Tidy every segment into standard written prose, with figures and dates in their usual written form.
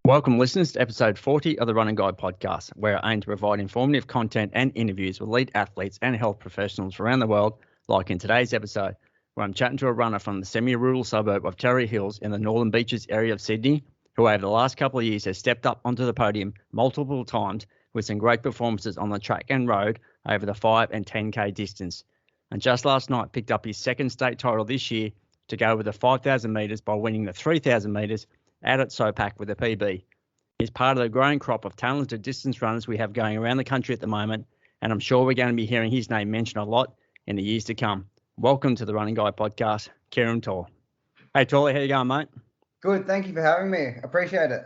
Welcome, listeners, to episode 40 of the Running Guide podcast, where I aim to provide informative content and interviews with elite athletes and health professionals around the world, like in today's episode, where I'm chatting to a runner from the semi-rural suburb of Terry Hills in the Northern Beaches area of Sydney, who over the last couple of years has stepped up onto the podium multiple times with some great performances on the track and road over the 5 and 10K distance. And just last night picked up his second state title this year to go with the 5,000 metres by winning the 3,000 metres out at SOPAC with a PB. He's part of the growing crop of talented distance runners we have going around the country at the moment, and I'm sure we're going to be hearing his name mentioned a lot in the years to come. Welcome to the Running Guide podcast, Kieren Tall. Hey, Tally, how you going, mate? Good, thank you for having me. Appreciate it.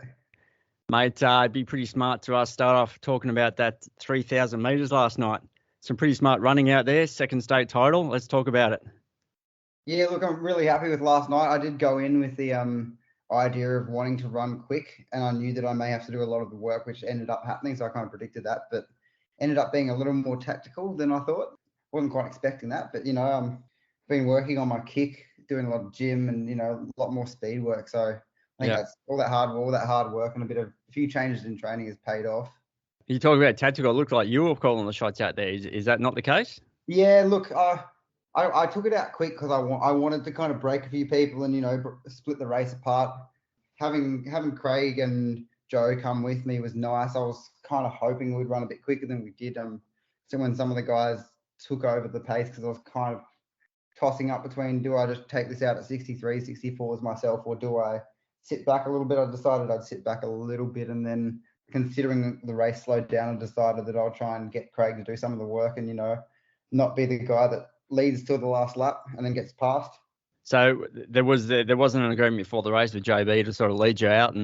Mate, it'd be pretty smart to us start off talking about that 3,000 metres last night. Some pretty smart running out there, second state title. Let's talk about it. Yeah, look, I'm really happy with last night. I did go in with the idea of wanting to run quick, and I knew that I may have to do a lot of the work, which ended up happening, so I kind of predicted that, but ended up being a little more tactical than I thought. Wasn't quite expecting that, but, I've been working on my kick, doing a lot of gym and, a lot more speed work, so I think that's all that hard work and a few changes in training has paid off. You talk about tactical. It looked like you were calling the shots out there. Is that not the case? Yeah, look, I took it out quick because I wanted to kind of break a few people and, split the race apart. Having Craig and Joe come with me was nice. I was kind of hoping we'd run a bit quicker than we did. So when some of the guys took over the pace, because I was kind of tossing up between, do I just take this out at 63, 64s myself, or do I sit back a little bit? I decided I'd sit back a little bit, and then considering the race slowed down, I decided that I'll try and get Craig to do some of the work and, not be the guy that leads till the last lap and then gets past. So there wasn't an agreement before the race with JB to sort of lead you out,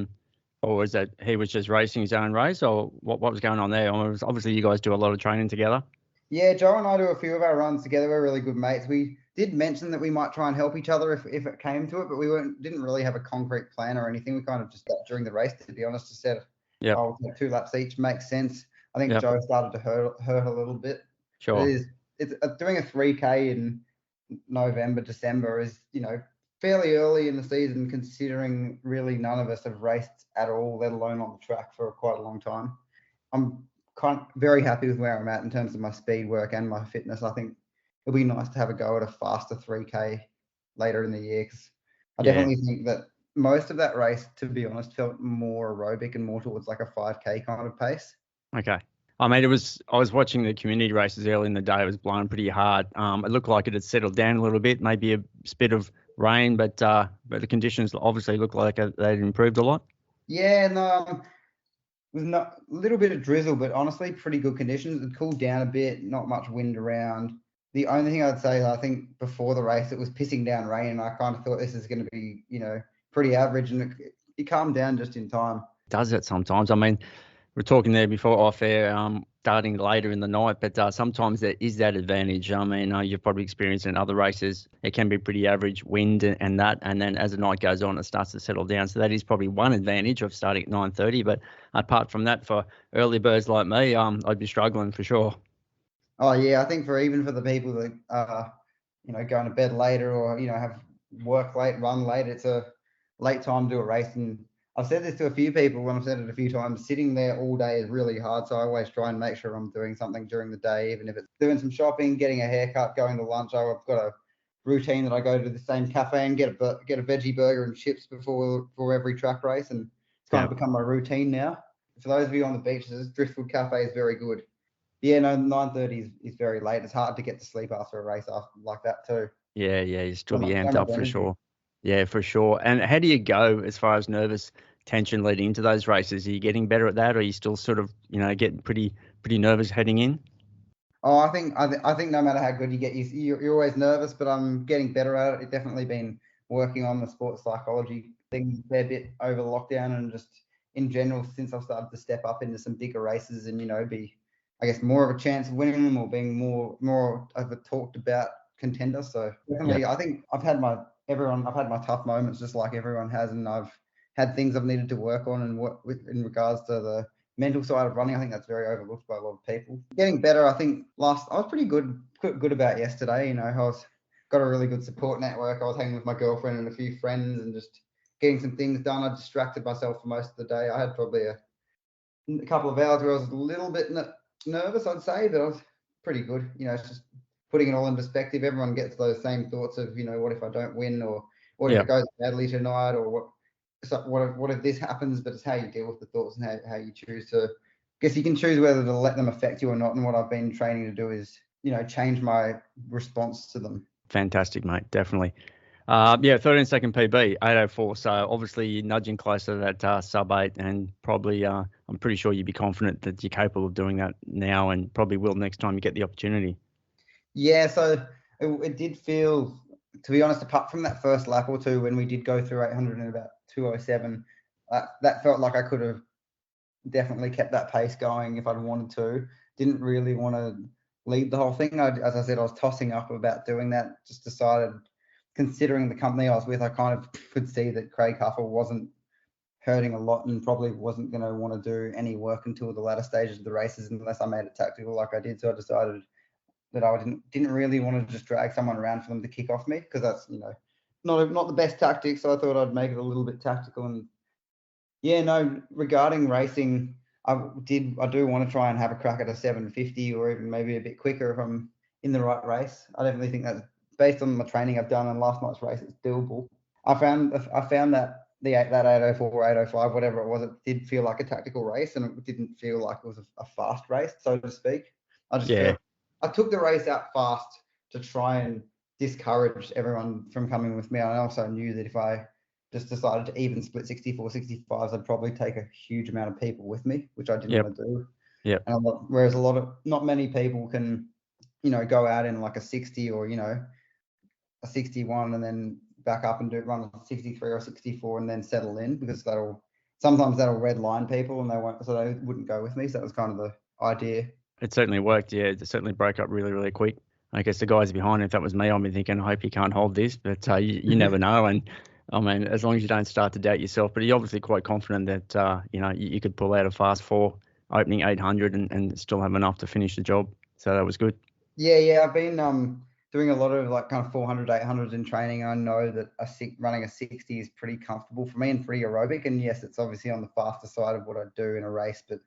or was that he was just racing his own race, or what was going on there? Obviously, you guys do a lot of training together. Yeah, Joe and I do a few of our runs together. We're really good mates. We did mention that we might try and help each other if it came to it, but we didn't really have a concrete plan or anything. We kind of just during the race, to be honest, just said, "Oh, 2 laps each makes sense." I think Joe started to hurt a little bit. Sure. It's doing a 3K in November, December is, fairly early in the season, considering really none of us have raced at all, let alone on the track for quite a long time. I'm very happy with where I'm at in terms of my speed work and my fitness. I think it'll be nice to have a go at a faster 3K later in the year, because I definitely think that most of that race, to be honest, felt more aerobic and more towards like a 5K kind of pace. Okay. I mean, I was watching the community races early in the day. It was blowing pretty hard. It looked like it had settled down a little bit, maybe a bit of rain, but the conditions obviously looked like they'd improved a lot. Yeah, no, with a little bit of drizzle, but honestly, pretty good conditions. It cooled down a bit, not much wind around. The only thing I'd say is I think before the race, it was pissing down rain, and I kind of thought this is going to be, pretty average, and it calmed down just in time. Does it sometimes? I mean, we're talking there before off air, starting later in the night, but sometimes there is that advantage. I mean, you've probably experienced in other races, it can be pretty average wind and that, and then as the night goes on, it starts to settle down. So that is probably one advantage of starting at 9:30. But apart from that, for early birds like me, I'd be struggling for sure. Oh yeah, I think for the people that going to bed later or have work late, run late, it's a late time to do a race. And I've said this to a few people when I've said it a few times, sitting there all day is really hard. So I always try and make sure I'm doing something during the day, even if it's doing some shopping, getting a haircut, going to lunch. I've got a routine that I go to the same cafe and get a veggie burger and chips before every track race. And it's kind of become my routine now. For those of you on the beaches, Driftwood Cafe is very good. Yeah, no, 9:30 is very late. It's hard to get to sleep after a race like that too. Yeah, you still be amped up for sure. Yeah, for sure. And how do you go as far as nervous tension leading into those races? Are you getting better at that, or are you still sort of, getting pretty nervous heading in? Oh, I think no matter how good you get, you're always nervous, but I'm getting better at it. I've definitely been working on the sports psychology thing a fair bit over lockdown, and just in general since I've started to step up into some bigger races and, be, I guess, more of a chance of winning them or being more of a talked about contender. So definitely, I think I've had my tough moments just like everyone has, and I've had things I've needed to work on and work with in regards to the mental side of running. I think that's very overlooked by a lot of people. Getting better, I think I was pretty good about yesterday. I got a really good support network. I was hanging with my girlfriend and a few friends and just getting some things done. I distracted myself for most of the day. I had probably a couple of hours where I was a little bit nervous, I'd say, but I was pretty good. It's just putting it all in perspective. Everyone gets those same thoughts of, what if I don't win, or what if it goes badly tonight, or what if this happens? But it's how you deal with the thoughts and how you choose to. I guess you can choose whether to let them affect you or not. And what I've been training to do is, change my response to them. Fantastic, mate. Definitely. 13-second PB, 8:04. So obviously you're nudging closer to that sub 8, and probably I'm pretty sure you'd be confident that you're capable of doing that now, and probably will next time you get the opportunity. Yeah, so it did feel, to be honest, apart from that first lap or two when we did go through 800 in about 2:07, that felt like I could have definitely kept that pace going if I'd wanted to. Didn't really want to lead the whole thing. As I said, I was tossing up about doing that. Just decided, considering the company I was with, I kind of could see that Craig Huffle wasn't hurting a lot and probably wasn't going to want to do any work until the latter stages of the races unless I made it tactical like I did. So I decided that I didn't really want to just drag someone around for them to kick off me, because that's not the best tactic. So I thought I'd make it a little bit tactical. And regarding racing, I do want to try and have a crack at a 750 or even maybe a bit quicker if I'm in the right race. I definitely think that's, based on the training I've done and last night's race, it's doable. I found that that 8:04, 8:05, whatever it was, it did feel like a tactical race, and it didn't feel like it was a fast race, so to speak. I took the race out fast to try and discourage everyone from coming with me. I also knew that if I just decided to even split 64, 65s, I'd probably take a huge amount of people with me, which I didn't want to do. Yep. And whereas not many people can, go out in like a 60 or, a 61 and then back up and run a 63 or 64 and then settle in, because sometimes that'll red line people and they wouldn't go with me. So that was kind of the idea. It certainly worked. Yeah, it certainly broke up really, really quick. I guess the guys behind, if that was me, I'd be thinking, I hope you can't hold this, but you never know. And I mean, as long as you don't start to doubt yourself, but you're obviously quite confident that, you could pull out a fast 4 opening 800 and still have enough to finish the job. So that was good. Yeah. I've been doing a lot of like kind of 400, 800s in training. I know that running a 60 is pretty comfortable for me and pretty aerobic. And yes, it's obviously on the faster side of what I do in a race, but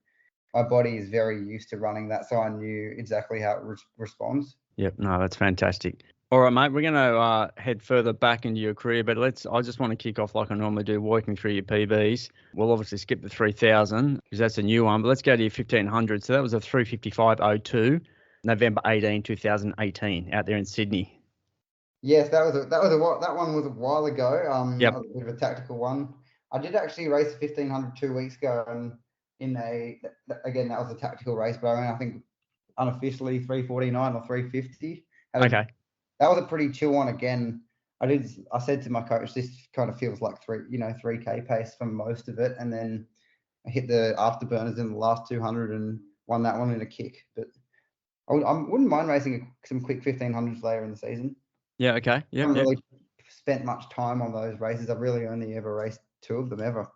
my body is very used to running that, so I knew exactly how it responds. Yep, no, that's fantastic. All right, mate, we're going to head further back into your career, but I just want to kick off like I normally do, walking through your PBs. We'll obviously skip the 3,000 because that's a new one, but let's go to your 1,500. So that was a 3:55.02, November 18, 2018, out there in Sydney. Yes, that one was a while ago. Yep. That was a bit of a tactical one. I did actually race 1,500 2 weeks ago, and again, that was a tactical race, but I think unofficially 3:49 or 3:50. Okay. That was a pretty chill one again. I said to my coach, this kind of feels like 3K pace for most of it. And then I hit the afterburners in the last 200 and won that one in a kick. But I wouldn't mind racing some quick 1,500s later in the season. Yeah, okay. Yeah. I haven't really spent much time on those races. I've really only ever raced 2 of them ever.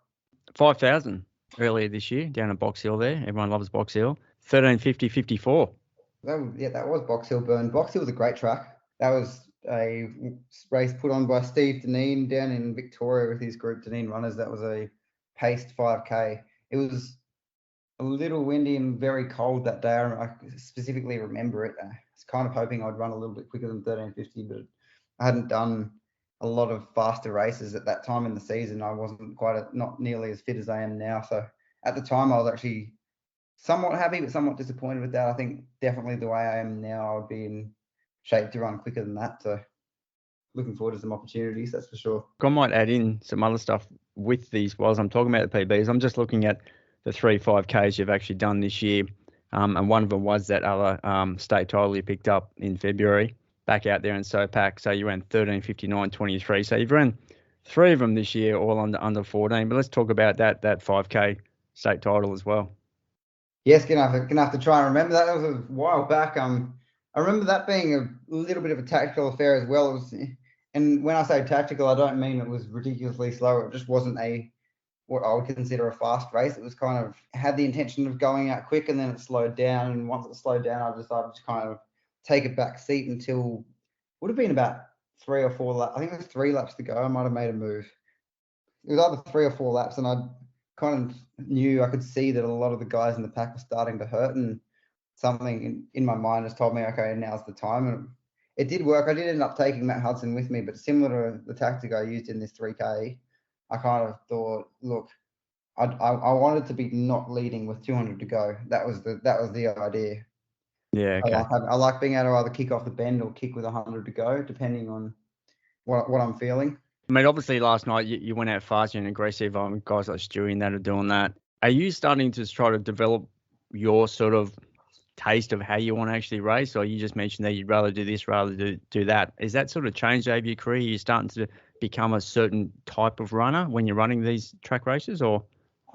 5,000 earlier this year down at Box Hill there. Everyone loves Box Hill. 13:50.54. That was Box Hill Burn. Box Hill was a great track. That was a race put on by Steve Deneen down in Victoria with his group Deneen Runners. That was a paced 5K. It was a little windy and very cold that day. I specifically remember it. I was kind of hoping I'd run a little bit quicker than 13:50, but I hadn't done a lot of faster races at that time in the season. I wasn't not nearly as fit as I am now. So at the time I was actually somewhat happy, but somewhat disappointed with that. I think definitely the way I am now, I would be in shape to run quicker than that. So looking forward to some opportunities, that's for sure. I might add in some other stuff with these whilst I'm talking about the PBs. I'm just looking at the 3 5Ks you've actually done this year. And one of them was that other state title you picked up in February back out there in SOPAC. So you ran 13:59.23. So you've run 3 of them this year, all under 14. But let's talk about that 5K state title as well. Yes, gonna have to try and remember that. That was a while back. I remember that being a little bit of a tactical affair as well. And when I say tactical, I don't mean it was ridiculously slow. It just wasn't what I would consider a fast race. It was kind of had the intention of going out quick, and then it slowed down. And once it slowed down, I decided to kind of take a back seat until would have been about 3 or 4 laps. I think it was 3 laps to go. I might have made a move. it was either 3 or 4 laps, and I kind of knew, I could see that a lot of the guys in the pack were starting to hurt, and something in my mind just told me, okay, now's the time. And it did work. I did end up taking Matt Hudson with me, but similar to the tactic I used in this 3K, I kind of thought, look, I wanted to be not leading with 200 to go. That was the idea. Yeah, okay. I like being able to either kick off the bend or kick with 100 to go, depending on what I'm feeling. I mean, obviously last night you went out fast and aggressive. Guys like Stewie and that are doing that. Are you starting to try to develop your sort of taste of how you want to actually race, or you just mentioned that you'd rather do this rather do that? Is that sort of changed over your career? You're starting to become a certain type of runner when you're running these track races, or?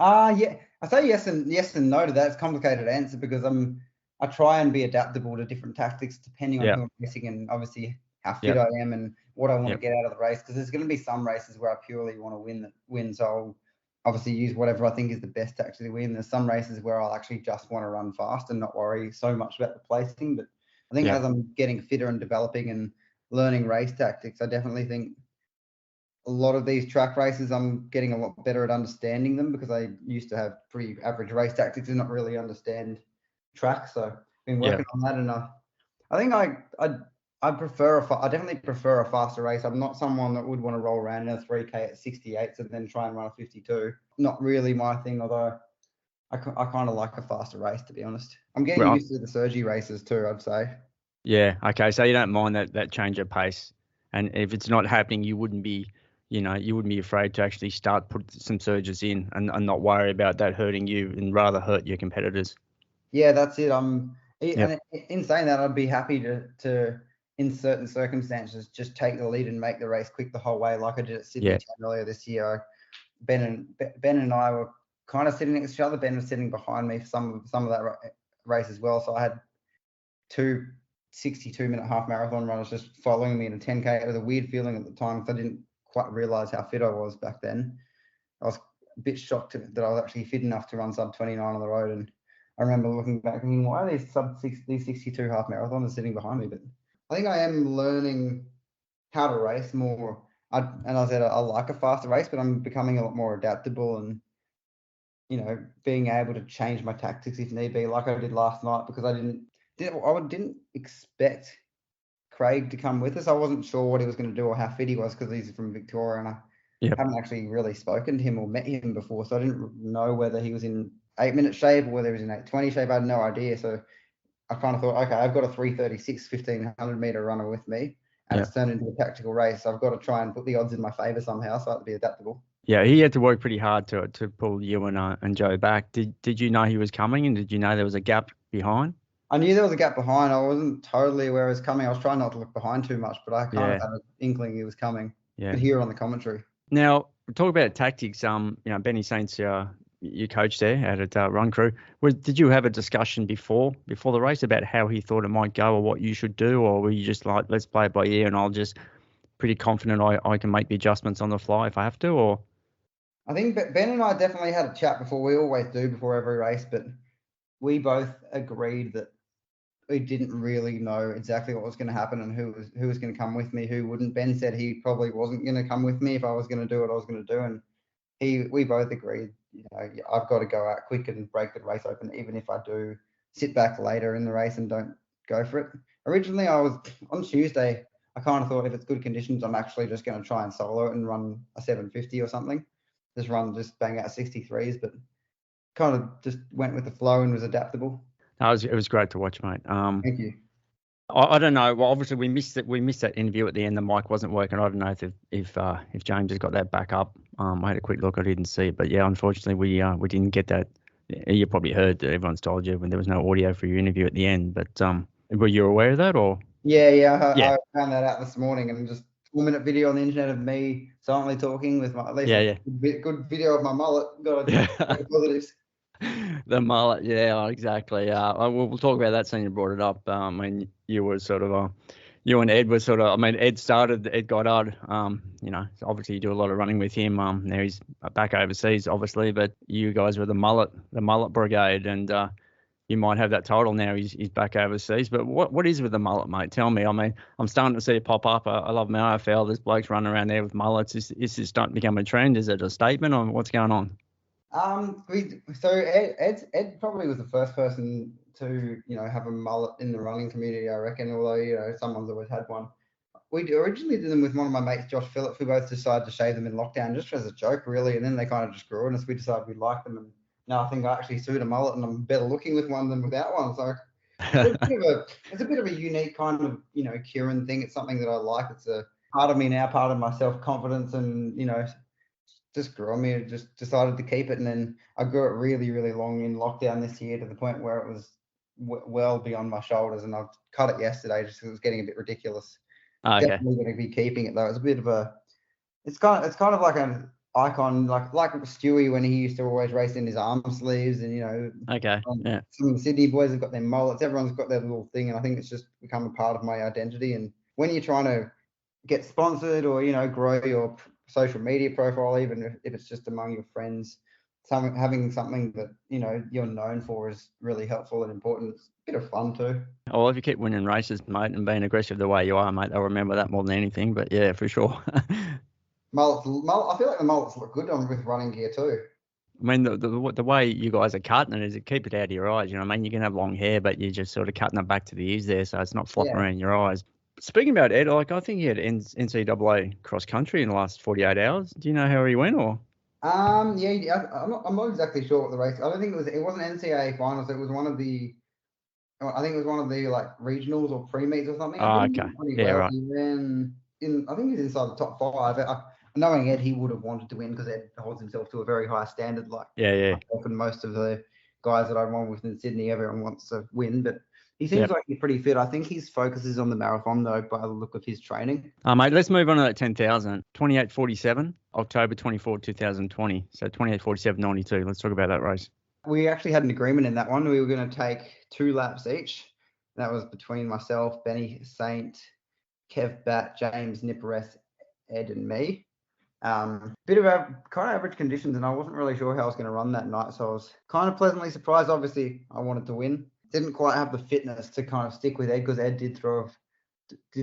Yeah, I say yes and no to that. It's a complicated answer because I try and be adaptable to different tactics depending on who I'm racing and obviously how fit I am and what I want to get out of the race. Because there's going to be some races where I purely want to win, so I'll obviously use whatever I think is the best to actually win. There's some races where I'll actually just want to run fast and not worry so much about the placing. But I think as I'm getting fitter and developing and learning race tactics, I definitely think a lot of these track races, I'm getting a lot better at understanding them because I used to have pretty average race tactics and not really understand track. So I've been working on that, and I think I definitely prefer a faster race. I'm not someone that would want to roll around in a 3K at 68 and then try and run a 52. Not really my thing, although I kind of like a faster race, to be honest. I'm getting used to the surgery races too, I'd say. Yeah. Okay. So you don't mind that change of pace, and if it's not happening, you wouldn't be afraid to actually put some surges in and not worry about that hurting you and rather hurt your competitors. Yeah, that's it. And in saying that, I'd be happy to in certain circumstances just take the lead and make the race quick the whole way, like I did at Sydney 10 earlier this year. Ben and I were kind of sitting next to each other. Ben was sitting behind me for some of that race as well. So I had 2 62-minute half marathon runners just following me in a 10K. It was a weird feeling at the time because I didn't quite realize how fit I was back then. I was a bit shocked that I was actually fit enough to run sub 29 on the road. And I remember looking back thinking, why are these 62 half marathons sitting behind me? But I think I am learning how to race more. I said I like a faster race, but I'm becoming a lot more adaptable and, being able to change my tactics if need be, like I did last night, because I didn't expect Craig to come with us. I wasn't sure what he was going to do or how fit he was because he's from Victoria, and I haven't actually really spoken to him or met him before, so I didn't know whether he was in 8-minute shape or whether he was in 8:20 shape. I had no idea. So I kind of thought, okay, I've got a 3:36 1,500 meter runner with me, and it's turned into a tactical race. So I've got to try and put the odds in my favour somehow, so I have to be adaptable. Yeah, he had to work pretty hard to pull you and Joe back. Did you know he was coming, and did you know there was a gap behind? I knew there was a gap behind. I wasn't totally aware he was coming. I was trying not to look behind too much, but I kind of had an inkling he was coming. Yeah. You could hear it on the commentary. Now, talk about tactics. Benny Saints, your coach there at Run Crew. Did you have a discussion before the race about how he thought it might go or what you should do, or were you just like, let's play it by ear and I'll just pretty confident I can make the adjustments on the fly if I have to? Or I think Ben and I definitely had a chat before. We always do before every race, but we both agreed that we didn't really know exactly what was going to happen and who was going to come with me, who wouldn't. Ben said he probably wasn't going to come with me if I was going to do what I was going to do, and we both agreed, I've got to go out quick and break the race open, even if I do sit back later in the race and don't go for it. Originally, I was on Tuesday. I kind of thought if it's good conditions, I'm actually just going to try and solo it and run a 750 or something. Just bang out 63s, but kind of just went with the flow and was adaptable. It was great to watch, mate. Thank you. I don't know. Well, obviously we missed that interview at the end. The mic wasn't working. I don't know if James has got that back up. I had a quick look. I didn't see it, but yeah, unfortunately we didn't get that. You probably heard that everyone's told you when there was no audio for your interview at the end. But were you aware of that or? Yeah. I found that out this morning, and just 4-minute video on the internet of me silently talking with my good video of my mullet. Got positives. The mullet, yeah, exactly. We'll talk about that since you brought it up. I mean, you were sort of, you and Ed were sort of, I mean, Ed Goddard, so obviously you do a lot of running with him. Now he's back overseas, obviously, but you guys were the mullet brigade, and you might have that title now. He's back overseas. But what is with the mullet, mate? Tell me. I mean, I'm starting to see it pop up. I love my AFL. There's blokes running around there with mullets. Is this starting to become a trend? Is it a statement, or what's going on? So Ed probably was the first person to, have a mullet in the running community, I reckon, although, someone's always had one. We originally did them with one of my mates, Josh Phillips. We both decided to shave them in lockdown just as a joke, really, and then they kind of just grew on us. We decided we liked them, and now I think I actually suit a mullet, and I'm better looking with one than without one. So it's a bit of a unique kind of, Kieren thing. It's something that I like. It's a part of me now, part of my self-confidence, and, just grew on me. I just decided to keep it, and then I grew it really, really long in lockdown this year to the point where it was well beyond my shoulders, and I've cut it yesterday just because it was getting a bit ridiculous. Okay. Definitely going to be keeping it though. It's a bit of it's kind of like an icon, like Stewie when he used to always race in his arm sleeves, and Okay. Yeah. Some of the Sydney boys have got their mullets. Everyone's got their little thing, and I think it's just become a part of my identity. And when you're trying to get sponsored or grow your social media profile, even if it's just among your friends, having something that you're known for is really helpful and important. It's a bit of fun too. Well, if you keep winning races, mate, and being aggressive the way you are, mate, they'll remember that more than anything. But yeah, for sure. Mullets, I feel like the mullets look good on with running gear too. I mean, the way you guys are cutting it is to keep it out of your eyes. You know what I mean? You can have long hair, but you're just sort of cutting it back to the ears there, so it's not flopping around your eyes. Speaking about Ed, I think he had NCAA cross country in the last 48 hours. Do you know how he went, or? Yeah, I'm not exactly sure what the race. I don't think it wasn't NCAA finals. It was one of the, I think it was one of the like regionals or pre-meets or something. Oh, okay. Yeah, right. He ran I think he's inside the top 5. Knowing Ed, he would have wanted to win because Ed holds himself to a very high standard. Like myself and most of the guys that I run with in Sydney, everyone wants to win, but he seems like he's pretty fit. I think his focus is on the marathon though, by the look of his training. Mate, let's move on to that 10,000. 28:47, October 24, 2020. So 28:47.92. Let's talk about that race. We actually had an agreement in that one. We were going to take 2 laps each. That was between myself, Benny Saint, Kev Batt, James Nippereth, Ed, and me. Bit of kind of average conditions, and I wasn't really sure how I was going to run that night, so I was kind of pleasantly surprised. Obviously, I wanted to win. Didn't quite have the fitness to kind of stick with Ed because Ed did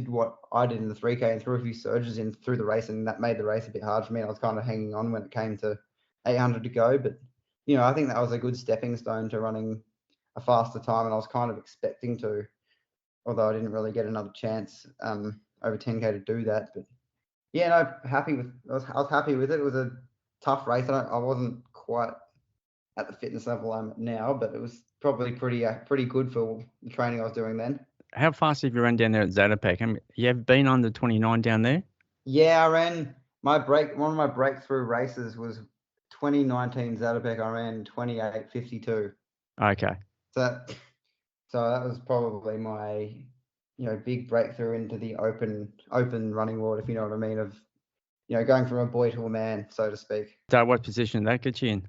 what I did in the 3K and threw a few surges in through the race, and that made the race a bit hard for me. I was kind of hanging on when it came to 800 to go, but I think that was a good stepping stone to running a faster time, and I was kind of expecting to, although I didn't really get another chance over 10K to do that. But yeah, no, I was happy with it. It was a tough race. I wasn't quite at the fitness level I'm at now, but it was probably pretty good for the training I was doing then. How fast have you run down there at SOPAC? You have been under 29 down there? Yeah, I ran one of my breakthrough races was 2019 SOPAC. I ran 28:52. Okay. So that was probably my big breakthrough into the open running world, if you know what I mean, of going from a boy to a man, so to speak. So what position did that get you in?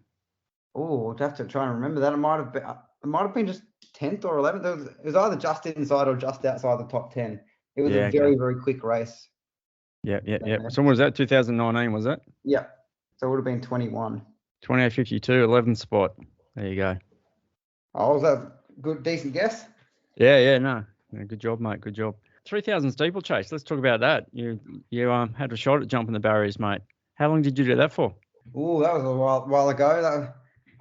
Oh, I'd have to try and remember that. It might have been just 10th or 11th. It was either just inside or just outside the top 10. It was a very, very quick race. Yeah. So what was that, 2019, was it? Yeah. So it would have been 21. 28:52, 11th spot. There you go. Oh, was that a good, decent guess? Yeah, no. Good job, mate. Good job. 3,000 steeplechase. Let's talk about that. You had a shot at jumping the barriers, mate. How long did you do that for? Oh, that was a while ago.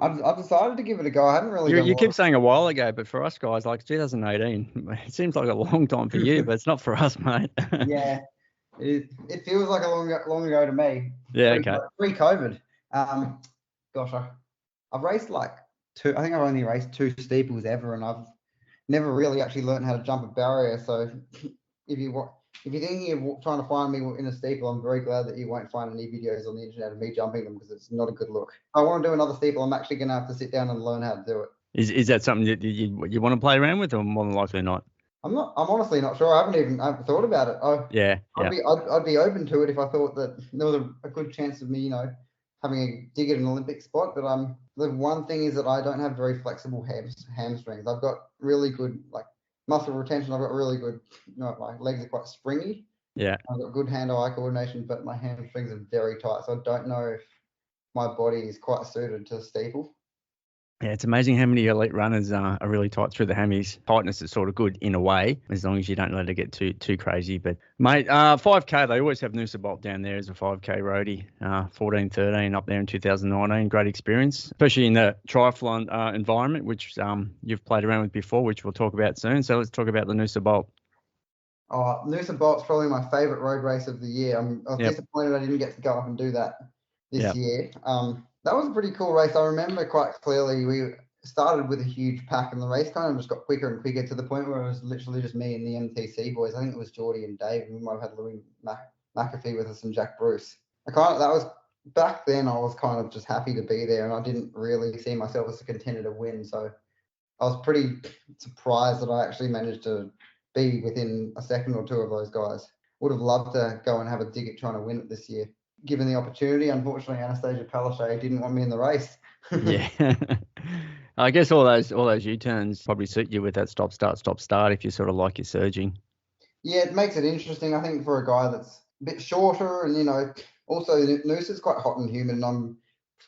I've decided to give it a go. I haven't really. You keep saying a while ago, but for us guys, like 2018, it seems like a long time for you, but it's not for us, mate. Yeah, it feels like a long ago to me. Yeah, okay. Pre-COVID. Gosh, I've raced like 2. I think I've only raced 2 steeples ever, and I've never really actually learned how to jump a barrier. So if you're thinking of trying to find me in a steeple, I'm very glad that you won't find any videos on the internet of me jumping them because it's not a good look. If I want to do another steeple, I'm actually going to have to sit down and learn how to do it. Is that something that you want to play around with, or more than likely not? I'm honestly not sure. I haven't thought about it. I'd be open to it if I thought that there was a good chance of me, having a dig at an Olympic spot. But the one thing is that I don't have very flexible hamstrings. I've got really good muscle retention. I've got really good. My legs are quite springy. Yeah. I've got good hand-eye coordination, but my hamstrings are very tight. So I don't know if my body is quite suited to steeple. Yeah, it's amazing how many elite runners are really tight through the hammies. Tightness is sort of good in a way, as long as you don't let it get too crazy. But mate, 5K, they always have Noosa Bolt down there as a 5K roadie. 14-13 up there in 2019, great experience, especially in the triathlon environment, which you've played around with before, which we'll talk about soon. So let's talk about the Noosa Bolt. Oh, Noosa Bolt's probably my favourite road race of the year. I was disappointed I didn't get to go up and do that this year. That was a pretty cool race. I remember quite clearly we started with a huge pack and the race kind of just got quicker and quicker to the point where it was literally just me and the MTC boys. I think it was Geordie and Dave, and we might have had Louis McAfee with us and Jack Bruce. Back then I was kind of just happy to be there, and I didn't really see myself as a contender to win. So I was pretty surprised that I actually managed to be within a second or two of those guys. Would have loved to go and have a dig at trying to win it this year. Given the opportunity, unfortunately, Anastasia Palaszczuk didn't want me in the race. Yeah. I guess all those U-turns probably suit you with that stop, start if you sort of like your surging. Yeah, it makes it interesting, I think, for a guy that's a bit shorter and, also Noosa's quite hot and humid, and I'm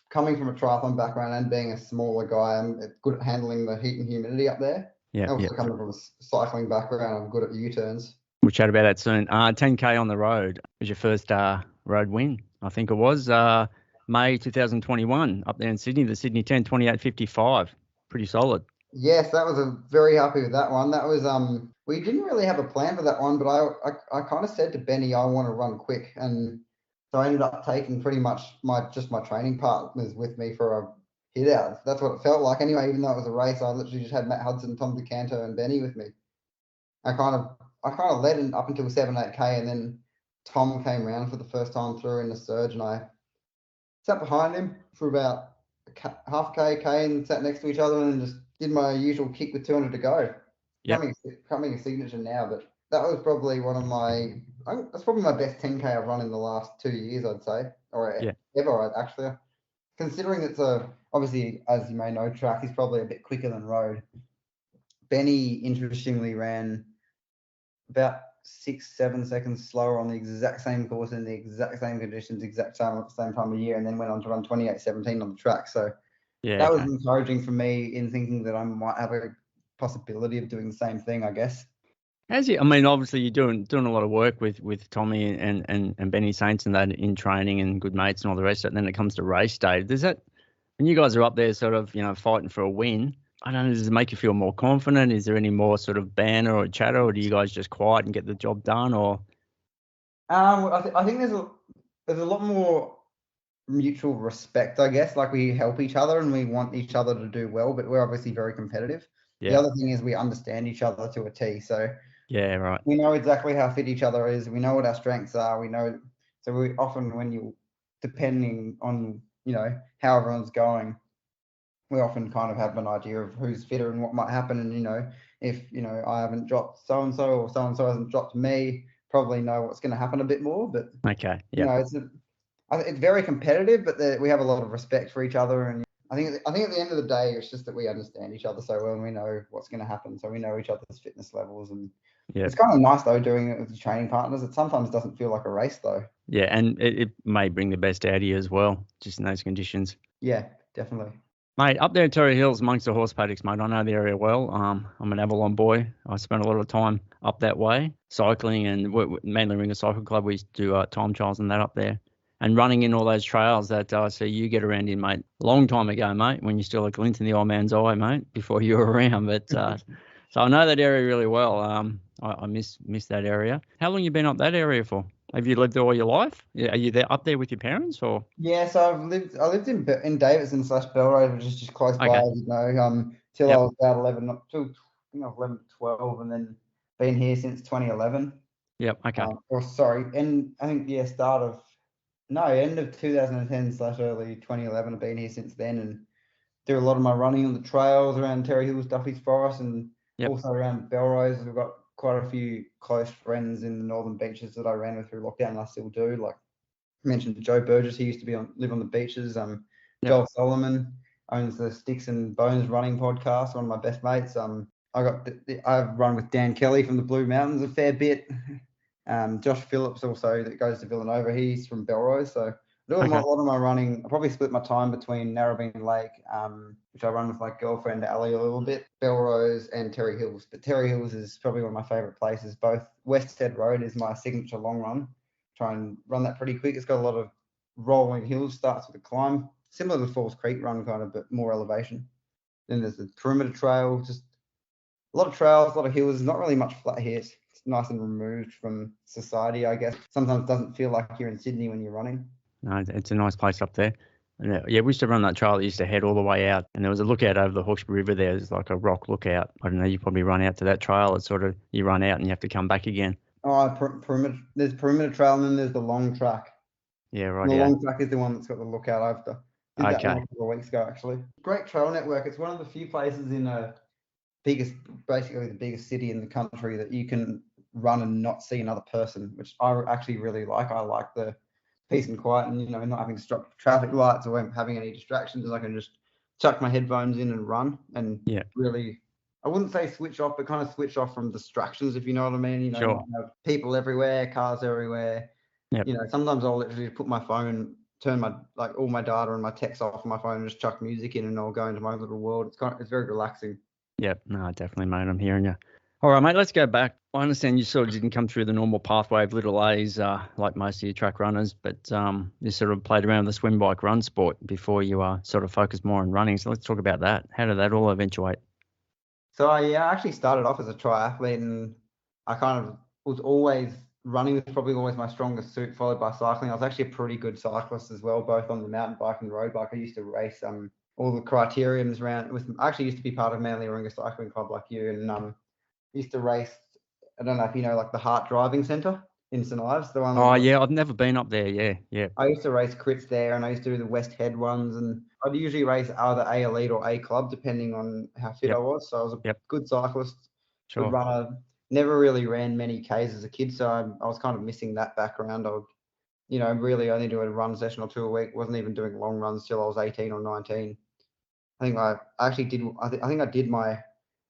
coming from a triathlon background and being a smaller guy, I'm good at handling the heat and humidity up there. Yeah. Also coming from a cycling background, I'm good at U-turns. We'll chat about that soon. 10K on the road was your first road win, I think it was. May 2021 up there in Sydney, the Sydney 10, 28:55. Pretty solid. Yes, that was very happy with that one. That was we didn't really have a plan for that one, but I kind of said to Benny I want to run quick, and so I ended up taking pretty much my training partners with me for a hit out. That's what it felt like anyway. Even though it was a race, I literally just had Matt Hudson, Tom DeCanto, and Benny with me. I kind of led up until 7-8K, and then Tom came around for the first time through in the surge, and I sat behind him for about half K, and sat next to each other, and just did my usual kick with 200 to go. Coming a signature now, but that was probably that's probably my best 10K I've run in the last 2 years, I'd say, or ever actually. Considering it's obviously, as you may know, track is probably a bit quicker than road. Benny interestingly ran about 6-7 seconds slower on the exact same course in the exact same conditions, same time of year, and then went on to run 28:17 on the track. So that was encouraging for me in thinking that I might have a possibility of doing the same thing, I guess. Obviously you're doing a lot of work with Tommy and Benny Saints and that in training and good mates and all the rest of it. And then it comes to race day. Does that, when you guys are up there sort of, fighting for a win, I don't know, does it make you feel more confident? Is there any more sort of banter or chatter, or do you guys just quiet and get the job done? Or I think there's a lot more mutual respect, I guess. Like, we help each other and we want each other to do well, but we're obviously very competitive. The other thing is we understand each other to a T. So right. We know exactly how fit each other is. We know what our strengths are. So we often, depending on, how everyone's going, we often kind of have an idea of who's fitter and what might happen. And, if, I haven't dropped so-and-so or so-and-so hasn't dropped me, probably know what's going to happen a bit more. But, it's very competitive, but we have a lot of respect for each other. And I think at the end of the day, it's just that we understand each other so well and we know what's going to happen. So we know each other's fitness levels. And it's kind of nice, though, doing it with the training partners. It sometimes doesn't feel like a race, though. Yeah, and it may bring the best out of you as well, just in those conditions. Yeah, definitely. Mate, up there in Terry Hills amongst the horse paddocks, mate, I know the area well. I'm an Avalon boy. I spent a lot of time up that way, cycling, and mainly Ringer Cycle Club. We used to do time trials and that up there. And running in all those trails that I see you get around in, mate. A long time ago, mate, when you're still a glint in the old man's eye, mate, before you were around. But so I know that area really well. I miss that area. How long you been up that area for? Have you lived there all your life? Are you up there with your parents, or? Yeah, so I lived in Davidson / Belrose, which is just close by, till I was about 11, I think 11 to 12, and then been here since 2011. Yep. Okay. And I think end of 2010 / early 2011. I've been here since then, and do a lot of my running on the trails around Terry Hills, Duffy's Forest, and also around Belrose. We've got quite a few close friends in the Northern Beaches that I ran with through lockdown, and I still do. Like I mentioned, Joe Burgess, he used to live on the beaches. Joel Solomon owns the Sticks and Bones running podcast, one of my best mates. I've run with Dan Kelly from the Blue Mountains a fair bit. Josh Phillips also, that goes to Villanova, he's from Belrose, so I do Okay. a lot of my running. I probably split my time between Narrabeen Lake, which I run with my girlfriend Ali a little bit, Belrose and Terry Hills. But Terry Hills is probably one of my favourite places. Both West Head Road is my signature long run. Try and run that pretty quick. It's got a lot of rolling hills, starts with a climb, similar to Falls Creek run kind of, but more elevation. Then there's the perimeter trail, just a lot of trails, a lot of hills. Not really much flat here. It's nice and removed from society, I guess. Sometimes it doesn't feel like you're in Sydney when you're running. No, it's a nice place up there. And, yeah, we used to run that trail that used to head all the way out, and there was a lookout over the Hawkesbury River there. There's like a rock lookout. I don't know, you probably run out to that trail. It's sort of, you run out and you have to come back again. Oh, perimeter. There's perimeter trail and then there's the long track. Yeah, right. And the Yeah. long track is the one that's got the lookout over. Did that one Okay. a couple of weeks ago, actually. Great trail network. It's one of the few places in basically the biggest city in the country that you can run and not see another person, which I actually really like. I like the peace and quiet and, not having to stop traffic lights or having any distractions. I can just chuck my headphones in and run and really, I wouldn't say switch off, but kind of switch off from distractions, if you know what I mean. Sure. You have people everywhere, cars everywhere. Yep. Sometimes I'll literally put my phone, turn all my data and my text off my phone and just chuck music in and I'll go into my little world. It's very relaxing. Yep. No, definitely, mate. I'm hearing you. All right, mate, let's go back. I understand you sort of didn't come through the normal pathway of little A's like most of your track runners, but you sort of played around with the swim bike run sport before you sort of focused more on running. So let's talk about that. How did that all eventuate? So I actually started off as a triathlete and I kind of was always running was probably always my strongest suit, followed by cycling. I was actually a pretty good cyclist as well, both on the mountain bike and road bike. I used to race all the criteriums around I actually used to be part of Manly Warringah Cycling Club like you and used to race, I don't know if you know, like the Hart Driving Centre in St Ives, the one. Oh, yeah, I've never been up there. Yeah. I used to race crits there and I used to do the West Head ones and I'd usually race either A Elite or A Club depending on how fit I was. So I was a good cyclist, good runner, never really ran many Ks as a kid. So I was kind of missing that background. I would, really only do a run session or two a week. Wasn't even doing long runs till I was 18 or 19. I think I actually did, I think I did my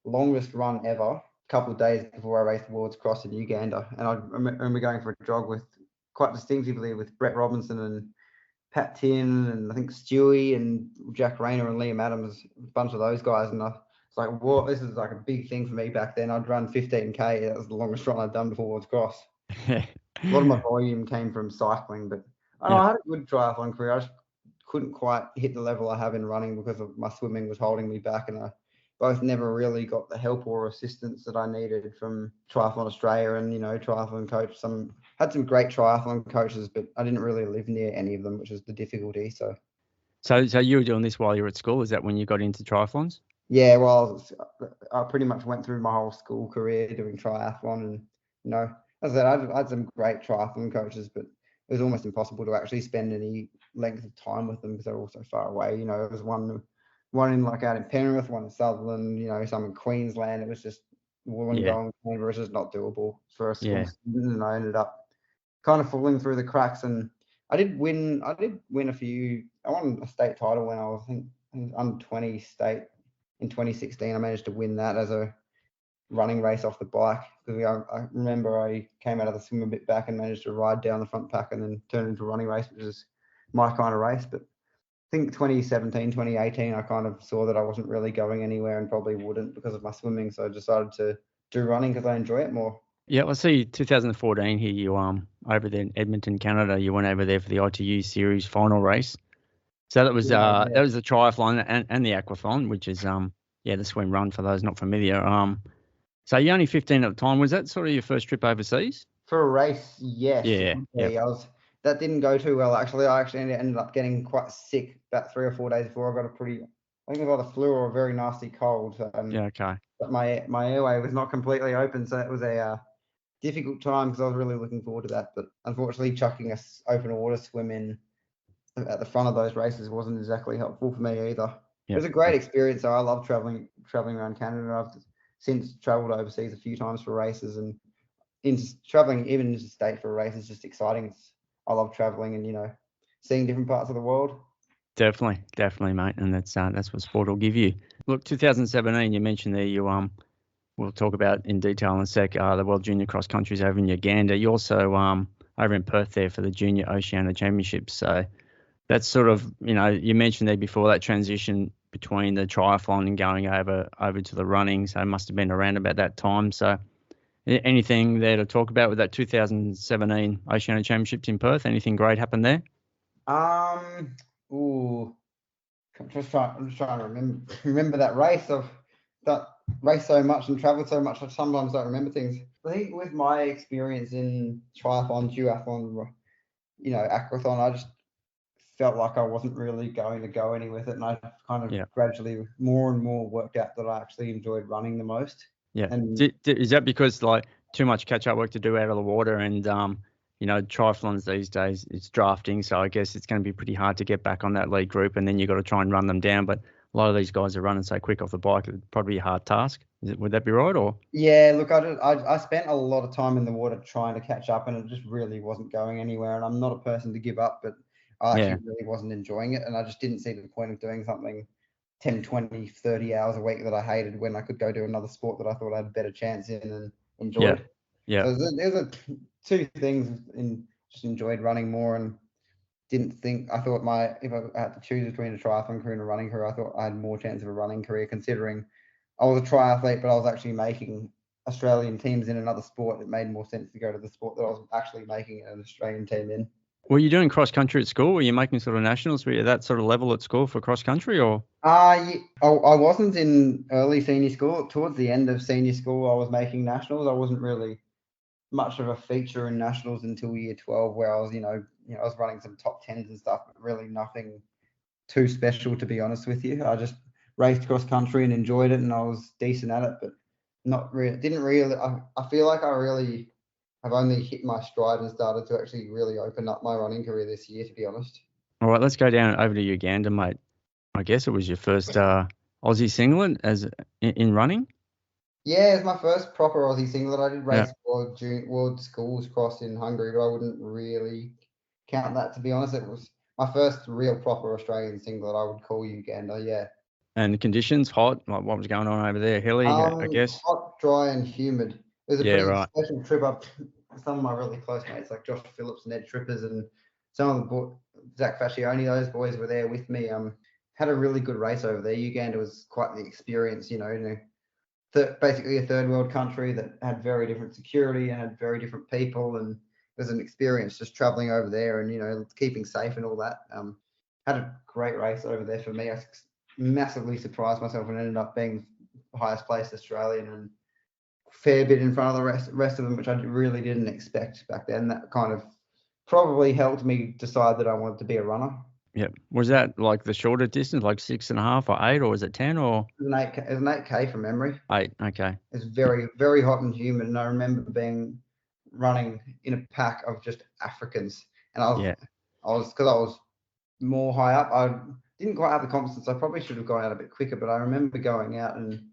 longest run ever a couple of days before I raced the World's Cross in Uganda. And I remember going for a jog with quite distinctively with Brett Robinson and Pat Tin and I think Stewie and Jack Rayner and Liam Adams, a bunch of those guys. And I was like, whoa, this is like a big thing for me back then. I'd run 15K. That was the longest run I'd done before World's Cross. A lot of my volume came from cycling, but I had a good triathlon career. I just couldn't quite hit the level I have in running because of my swimming was holding me back, and I both never really got the help or assistance that I needed from Triathlon Australia and triathlon coach. Had some great triathlon coaches, but I didn't really live near any of them, which was the difficulty. So you were doing this while you were at school? Is that when you got into triathlons? Yeah, well, I pretty much went through my whole school career doing triathlon, and as I said, I had some great triathlon coaches, but it was almost impossible to actually spend any length of time with them because they're all so far away. There was one in like out in Penrith, one in Sutherland, some in Queensland. It was just going to Canberra was just not doable for a school student, and I ended up kind of falling through the cracks. And I did win a few. I won a state title when I was, I think under 20 state in 2016. I managed to win that as a running race off the bike because I remember I came out of the swim a bit back and managed to ride down the front pack and then turn into a running race, which is my kind of race. But I think 2017, 2018, I kind of saw that I wasn't really going anywhere and probably wouldn't because of my swimming. So I decided to do running because I enjoy it more. Yeah, I see 2014 here, you over there in Edmonton, Canada, you went over there for the ITU series final race. So that was that was the triathlon and the aquathon, which is the swim run for those not familiar. So you're only 15 at the time. Was that sort of your first trip overseas? For a race, yes. Yeah. That didn't go too well actually. I actually ended up getting quite sick about 3 or 4 days before. I got I think it was either flu or a very nasty cold. Okay. But my airway was not completely open, so it was a difficult time because I was really looking forward to that. But unfortunately, chucking a open water swim in at the front of those races wasn't exactly helpful for me either. It was a great experience. So I love traveling around Canada. I've since traveled overseas a few times for races, and traveling even interstate for a race is just exciting. I love traveling and seeing different parts of the world. Definitely, mate, and that's what sport will give you. Look, 2017, you mentioned there we'll talk about in detail in a sec. The World Junior Cross Countries over in Uganda. You also over in Perth there for the Junior Oceania Championships. So that's sort of, you mentioned there before that transition between the triathlon and going over to the running. So it must have been around about that time. So anything there to talk about with that 2017 Oceania Championships in Perth? Anything great happened there? Ooh, I'm just trying to remember that race. I've raced so much and traveled so much, I sometimes don't remember things. I think with my experience in triathlon, duathlon, aquathon, I just felt like I wasn't really going to go anywhere with it, and I kind of gradually more and more worked out that I actually enjoyed running the most. Yeah. And is that because like too much catch-up work to do out of the water, and triathlons these days it's drafting, so I guess it's going to be pretty hard to get back on that lead group, and then you got to try and run them down. But a lot of these guys are running so quick off the bike, it'd probably be a hard task. Would that be right? Or yeah, look, I spent a lot of time in the water trying to catch up, and it just really wasn't going anywhere. And I'm not a person to give up, but I actually really wasn't enjoying it, and I just didn't see the point of doing something 10, 20, 30 hours a week that I hated when I could go do another sport that I thought I had a better chance in and enjoyed. Yeah. So there's two things just enjoyed running more, and didn't think, I thought if I had to choose between a triathlon career and a running career, I thought I had more chance of a running career, considering I was a triathlete, but I was actually making Australian teams in another sport. It made more sense to go to the sport that I was actually making an Australian team in. Were you doing cross country at school? Were you making sort of nationals? Were you that sort of level at school for cross country, or? I wasn't in early senior school. Towards the end of senior school, I was making nationals. I wasn't really much of a feature in nationals until year 12, where I was, I was running some top 10s and stuff, but really nothing too special, to be honest with you. I just raced cross country and enjoyed it, and I was decent at it, but not really. Didn't really. I feel like I really have only hit my stride and started to actually really open up my running career this year, to be honest. All right, let's go down over to Uganda, mate. I guess it was your first Aussie singlet in running. Yeah, it's my first proper Aussie singlet. I did race World Schools Cross in Hungary, but I wouldn't really count that, to be honest. It was my first real proper Australian singlet, I would call Uganda, yeah. And the conditions, hot? Like what was going on over there? Hilly, I guess? Hot, dry and humid. It was a pretty special trip up. Some of my really close mates, like Josh Phillips and Ed Trippers, and some of the Zach Fascioni, those boys were there with me. Had a really good race over there. Uganda was quite the experience, basically a third world country that had very different security and had very different people, and it was an experience just traveling over there and keeping safe and all that. Had a great race over there for me. I massively surprised myself and ended up being the highest placed Australian and fair bit in front of the rest of them, which I really didn't expect back then. That kind of probably helped me decide that I wanted to be a runner. Yeah. Was that like the shorter distance, like 6.5 or 8, or was it 10 or? It was an 8K from memory. 8, okay. It's very, very hot and humid, and I remember running in a pack of just Africans, and because I was more high up, I didn't quite have the confidence. I probably should have gone out a bit quicker, but I remember going out and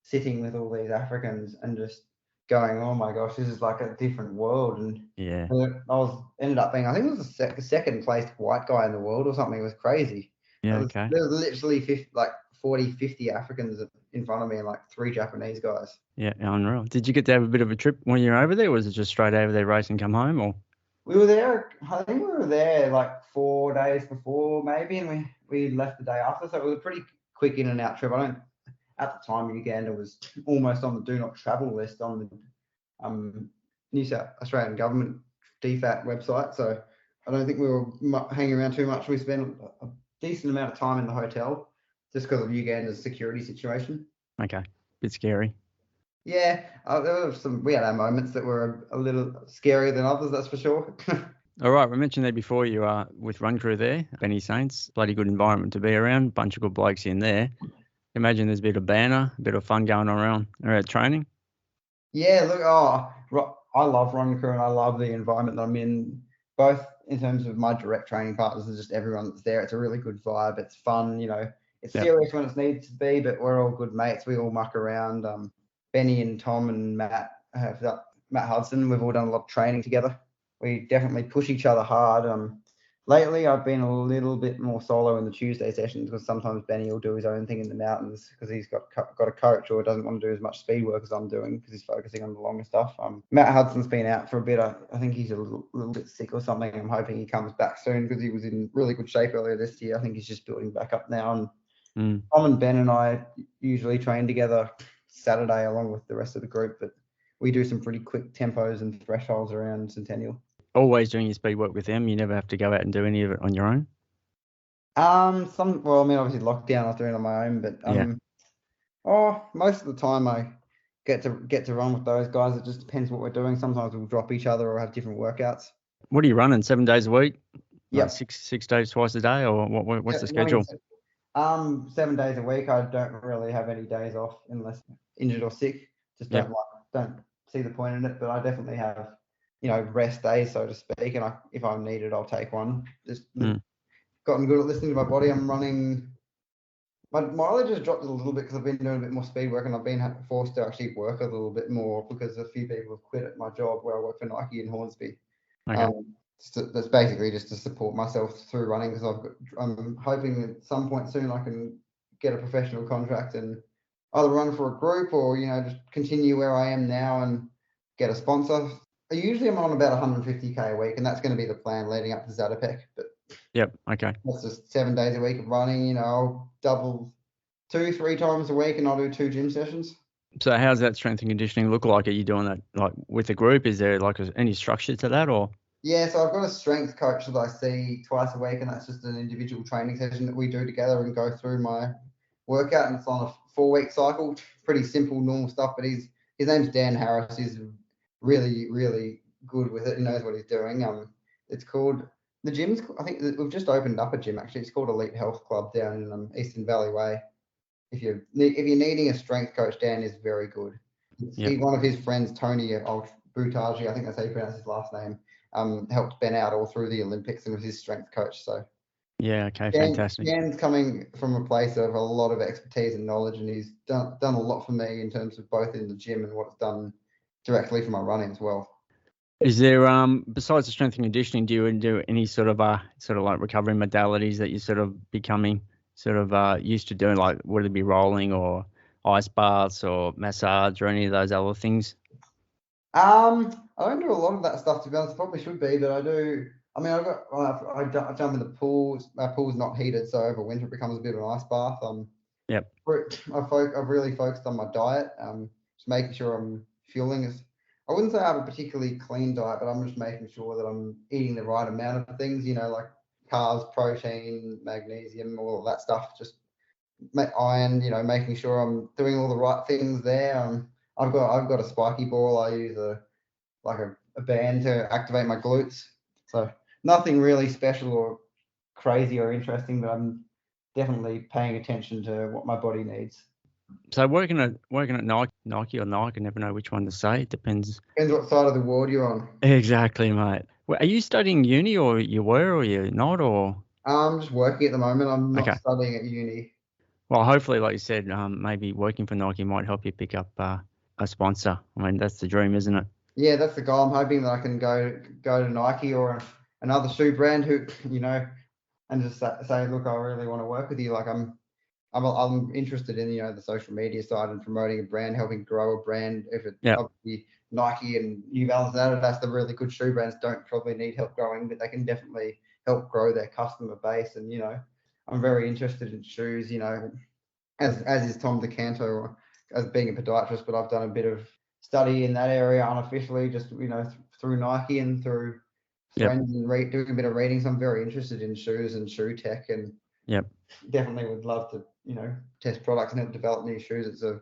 sitting with all these Africans and just going, oh my gosh, this is like a different world. And I ended up being, I think it was the second placed white guy in the world or something. It was crazy. Yeah, okay. There was literally 40, 50 Africans in front of me and like 3 Japanese guys. Yeah, unreal. Did you get to have a bit of a trip when you were over there, or was it just straight over there, race and come home? Or we were there, I think we were there like 4 days before maybe, and we left the day after, so it was a pretty quick in and out trip. At the time, Uganda was almost on the do not travel list on the New South Australian government DFAT website, so I don't think we were hanging around too much. We spent a decent amount of time in the hotel just because of Uganda's security situation. Okay, bit scary. Yeah, we had our moments that were a little scarier than others, that's for sure. All right, we mentioned there before you are with Run Crew there, Benny Saints, bloody good environment to be around, bunch of good blokes in there. Imagine there's a bit of banter, a bit of fun going on around training. Yeah, look, I love Run Crew and I love the environment that I'm in, both in terms of my direct training partners and just everyone that's there. It's a really good vibe. It's fun, it's serious when it needs to be, but we're all good mates. We all muck around. Benny and Tom and Matt Hudson, we've all done a lot of training together. We definitely push each other hard. Lately, I've been a little bit more solo in the Tuesday sessions because sometimes Benny will do his own thing in the mountains because he's got a coach or doesn't want to do as much speed work as I'm doing because he's focusing on the longer stuff. Matt Hudson's been out for a bit. I think he's a little bit sick or something. I'm hoping he comes back soon because he was in really good shape earlier this year. I think he's just building back up now. And Tom and Ben and I usually train together Saturday along with the rest of the group, but we do some pretty quick tempos and thresholds around Centennial. Always doing your speed work with them. You never have to go out and do any of it on your own. Well, I mean, obviously lockdown, I was doing it on my own, but most of the time I get to run with those guys. It just depends what we're doing. Sometimes we'll drop each other or have different workouts. What are you running? 7 days a week? Yeah, like six days twice a day, or what's the schedule? 7 days a week. I don't really have any days off unless injured or sick. Just don't see the point in it. But I definitely have, rest days, so to speak. And if I'm needed, I'll take one. Just gotten good at listening to my body. I'm running. My mileage has dropped a little bit because I've been doing a bit more speed work and I've been forced to actually work a little bit more because a few people have quit at my job where I work for Nike in Hornsby. Okay. That's basically just to support myself through running because I'm hoping at some point soon I can get a professional contract and either run for a group or just continue where I am now and get a sponsor. Usually I'm on about 150k a week, and that's going to be the plan leading up to SOPAC. But yep, okay. That's just 7 days a week of running. I'll double 2-3 times a week, and I'll do 2 gym sessions. So how's that strength and conditioning look like? Are you doing that like with a group? Is there like any structure to that, or? Yeah, so I've got a strength coach that I see twice a week, and that's just an individual training session that we do together and go through my workout, and it's on a 4-week cycle. Pretty simple, normal stuff, but his name's Dan Harris. He's really, really good with it. He knows what he's doing. It's called the gym's. I think we've just opened up a gym actually. It's called Elite Health Club down in Eastern Valley Way. If you're needing a strength coach, Dan is very good. One of his friends, Tony Butaji, I think that's how you pronounce his last name, helped Ben out all through the Olympics and was his strength coach. So yeah, okay, fantastic. Dan's coming from a place of a lot of expertise and knowledge, and he's done a lot for me in terms of both in the gym and what it's done directly for my running as well. Is there besides the strength and conditioning, do you do any sort of like recovery modalities that you're sort of becoming used to doing, like would it be rolling or ice baths or massage or any of those other things? I don't do a lot of that stuff, to be honest. I probably should be, but I do. I mean, I jump in the pool. My pool's not heated, so over winter it becomes a bit of an ice bath. Yep. I've really focused on my diet. Just making sure I'm fueling. I wouldn't say I have a particularly clean diet, but I'm just making sure that I'm eating the right amount of things. Like carbs, protein, magnesium, all of that stuff. Just iron. Making sure I'm doing all the right things there. I've got a spiky ball. I use a band to activate my glutes. So nothing really special or crazy or interesting, but I'm definitely paying attention to what my body needs. So working at Nike or Nike, I never know which one to say. It depends what side of the world you're on. Exactly, mate. Well, are you studying uni, or you were, or you're not, or? I'm just working at the moment. I'm not studying at uni. Well, hopefully, like you said, maybe working for Nike might help you pick up a sponsor. I mean, that's the dream, isn't it? Yeah, that's the goal. I'm hoping that I can go to Nike or another shoe brand who, and just say, look, I really want to work with you. Like I'm interested in, the social media side and promoting a brand, helping grow a brand. If it obviously Nike and New Balance and Adidas, the really good shoe brands don't probably need help growing, but they can definitely help grow their customer base. And, I'm very interested in shoes, as is Tom DeCanto, as being a podiatrist, but I've done a bit of study in that area unofficially, just, through Nike and through friends and doing a bit of reading. So I'm very interested in shoes and shoe tech, and definitely would love to, test products and help develop new shoes. It's a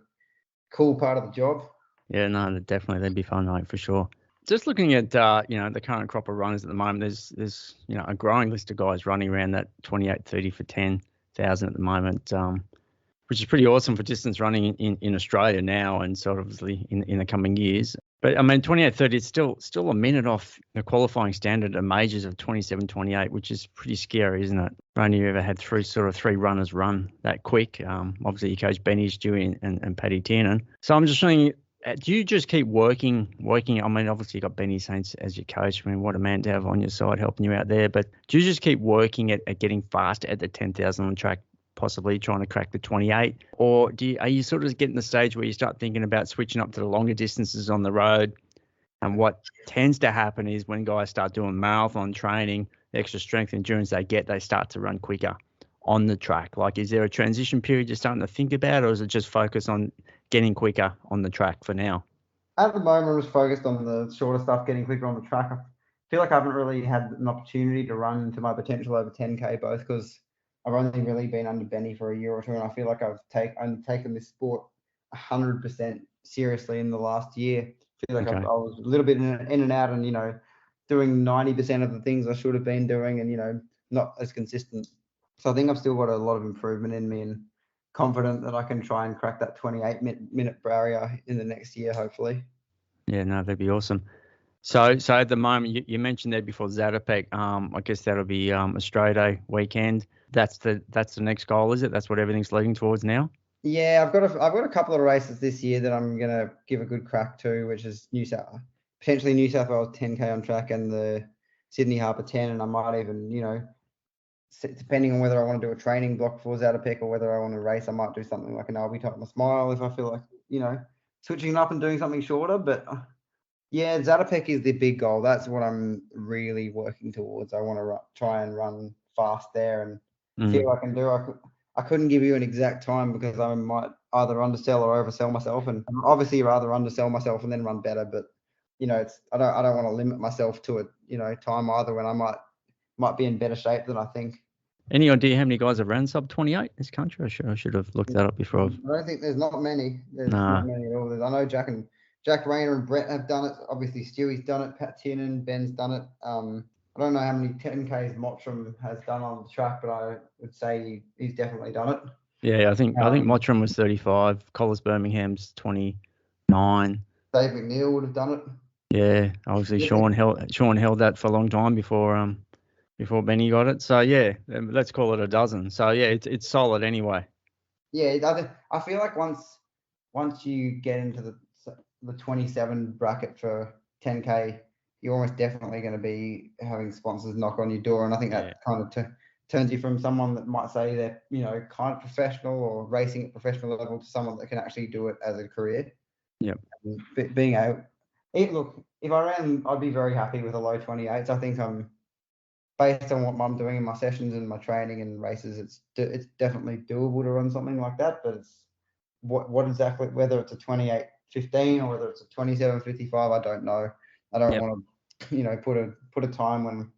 cool part of the job. Yeah, no, definitely. That'd be fun, mate, for sure. Just looking at, the current crop of runners at the moment, there's a growing list of guys running around that 28:30 for 10,000 at the moment, which is pretty awesome for distance running in Australia now and sort of obviously in the coming years. But I mean, 28:30 is still a minute off the qualifying standard at majors of 27:28, which is pretty scary, isn't it? I've only ever had three runners run that quick. Obviously, your coach Benny, Stewie, and Paddy Tiernan. So I'm just wondering, Do you just keep working? I mean, obviously you got Benny Saints as your coach. I mean, what a man to have on your side helping you out there. But do you just keep working at getting faster at the 10,000 on track, possibly trying to crack the 28? Or are you sort of getting the stage where you start thinking about switching up to the longer distances on the road? And what tends to happen is when guys start doing marathon training, the extra strength and endurance they get, they start to run quicker on the track. Like, is there a transition period you're starting to think about, or is it just focus on getting quicker on the track for now? At the moment, I'm just focused on the shorter stuff, getting quicker on the track. I feel like I haven't really had an opportunity to run to my potential over 10K, both because I've only really been under Benny for a year or two, and I feel like I've only taken this sport 100% seriously in the last year. I feel like I was a little bit in and out, and doing 90% of the things I should have been doing, and not as consistent. So I think I've still got a lot of improvement in me, and confident that I can try and crack that 28-minute barrier in the next year, hopefully. Yeah, no, that'd be awesome. So at the moment, you mentioned there before SOPAC. I guess that'll be Australia Day weekend. That's the next goal, is it? That's what everything's leading towards now. Yeah, I've got a couple of races this year that I'm gonna give a good crack to, which is potentially New South Wales 10K on track and the Sydney Harbour 10, and I might even depending on whether I want to do a training block for SOPAC or whether I want to race, I might do something like an LB Top of a Smile if I feel like switching it up and doing something shorter. But yeah, SOPAC is the big goal. That's what I'm really working towards. I want to try and run fast there and see what I can do. I couldn't give you an exact time because I might either undersell or oversell myself, and obviously rather undersell myself and then run better. But I don't want to limit myself to a time either, when I might be in better shape than I think. Any idea how many guys have ran sub 28 in this country? I should have looked that up before. I don't think there's not many. There's not many at all. I know Jack Rayner and Brett have done it. Obviously, Stewie's done it. Pat Tiernan, Ben's done it. I don't know how many 10Ks Mottram has done on the track, but I would say he's definitely done it. Yeah, I think Mottram was 35. Collins Birmingham's 29. Dave McNeil would have done it. Yeah, obviously Sean held that for a long time before Benny got it. So yeah, let's call it a dozen. So yeah, it's solid anyway. Yeah, I feel like once you get into the 27 bracket for 10K, you're almost definitely going to be having sponsors knock on your door, and I think that kind of turns you from someone that might say they're kind of professional or racing at professional level to someone that can actually do it as a career. Yep. Being out. Look, if I ran, I'd be very happy with a low 28s. I think I'm, based on what I'm doing in my sessions and my training and races, it's definitely doable to run something like that. But it's what exactly, whether it's a 28:15 or whether it's a 27:55, I don't know. I don't want to, put a time when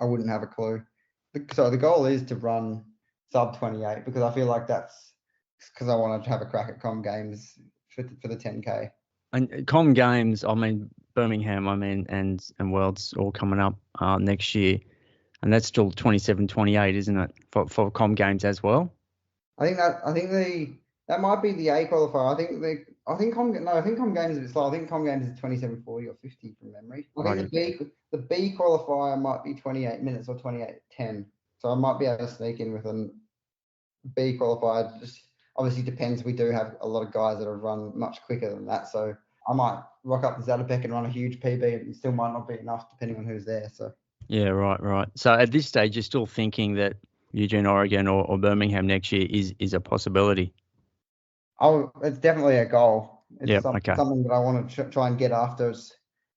I wouldn't have a clue. So the goal is to run sub 28 because I feel like that's because I want to have a crack at Com Games for the 10K. And Com Games, I mean Birmingham, and Worlds all coming up next year, and that's still 27:28, isn't it, for Com Games as well? I think that might be the A qualifier. I think Com Games is a bit slow. I think Com Games is 27:40 or 50 from memory. I think the B qualifier might be 28 minutes or 28:10. So I might be able to sneak in with a B qualifier. Just obviously depends. We do have a lot of guys that have run much quicker than that. So I might rock up the SOPAC and run a huge PB, and it still might not be enough depending on who's there. So yeah, right. So at this stage, you're still thinking that Eugene, Oregon, or Birmingham next year is a possibility. It's definitely a goal. It's something that I want to try and get after.